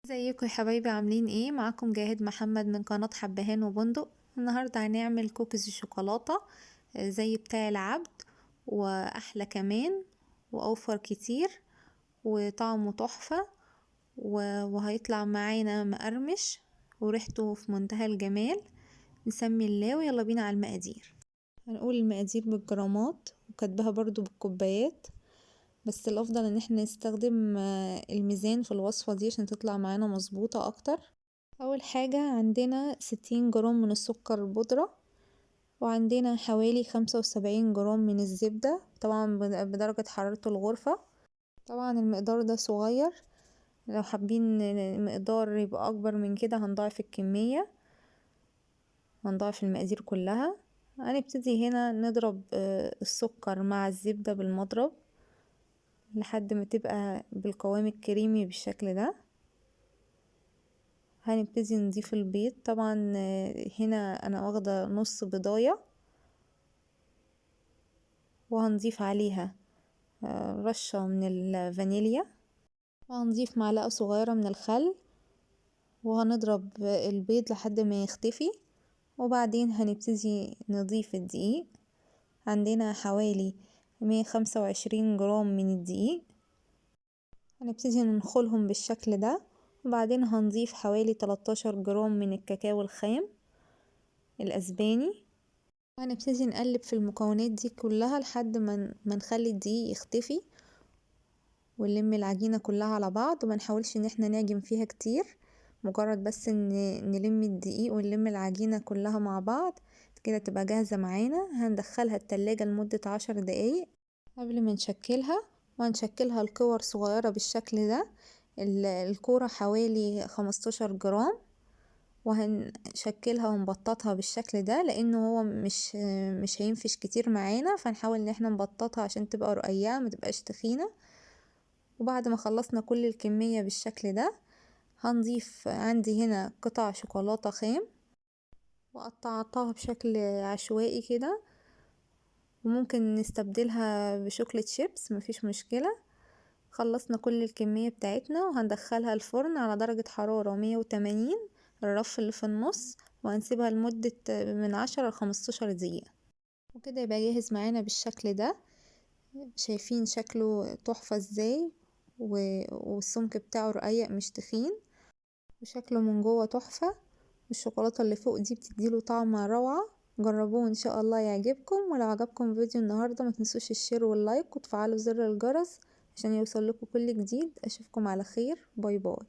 ازيكم يا حبايبي، عاملين ايه؟ معاكم جاهد محمد من قناة حبهان وبندق. النهاردة هنعمل كوكيز الشوكولاتة زي بتاع العبد واحلى كمان واوفر كتير وطعمه تحفة وهيطلع معانا مقرمش وريحته في منتهى الجمال. نسمي الله ويلا بينا على المقادير. هنقول المقادير بالجرامات وكاتباها برضو بالكوبايات، بس الافضل ان احنا نستخدم الميزان في الوصفة دي عشان تطلع معانا مظبوطة اكتر. اول حاجة عندنا 60 جرام من السكر البودرة، وعندنا حوالي 75 جرام من الزبدة، طبعا بدرجة حرارة الغرفة. طبعا المقدار ده صغير، لو حابين المقدار يبقى اكبر من كده هنضاعف الكمية، هنضاعف المقادير كلها. هنبتدي هنا نضرب السكر مع الزبدة بالمضرب لحد ما تبقى بالقوام الكريمي بالشكل ده. هنبتدي نضيف البيض. طبعا هنا انا واخده نص بيضايه، وهنضيف عليها رشه من الفانيليا، وهنضيف معلقه صغيره من الخل، وهنضرب البيض لحد ما يختفي. وبعدين هنبتدي نضيف الدقيق. عندنا حوالي 125 جرام من الدقيق، هنبتدي ننخلهم بالشكل ده. وبعدين هنضيف حوالي 13 جرام من الكاكاو الخام الأسباني، وهنبتدي نقلب في المكونات دي كلها لحد ما نخلي الدقيق يختفي ونلم العجينة كلها على بعض، وما نحاولش ان احنا نعجن فيها كتير، مجرد بس ان نلم الدقيق ونلم العجينة كلها مع بعض كده تبقى جاهزة معانا. هندخلها التلاجة لمدة 10 دقايق قبل ما نشكلها، وهنشكلها لكور صغيرة بالشكل ده. الكورة حوالي 15 جرام، وهنشكلها ونبططها بالشكل ده لانه هو مش هينفش كتير معانا، فنحاول ان احنا نبططها عشان تبقى رقيقة ما تبقاش تخينة. وبعد ما خلصنا كل الكمية بالشكل ده، هنضيف عندي هنا قطع شوكولاتة خام وقطعتها بشكل عشوائي كده، وممكن نستبدلها بشوكليت شيبس مفيش مشكلة. خلصنا كل الكمية بتاعتنا وهندخلها الفرن على درجة حرارة 180، الرف اللي في النص، وهنسيبها لمدة من 10 ل15 دقيقة، وكده يبقى جاهز معانا بالشكل ده. شايفين شكله تحفة ازاي، والسمك بتاعه رقيق مش تخين، وشكله من جوه تحفة، والشوكولاتة اللي فوق دي بتديله طعم روعة. جربوه ان شاء الله يعجبكم. ولو عجبكم فيديو النهاردة ما تنسوش الشير واللايك وتفعلوا زر الجرس عشان يوصل لكم كل جديد. اشوفكم على خير، باي باي.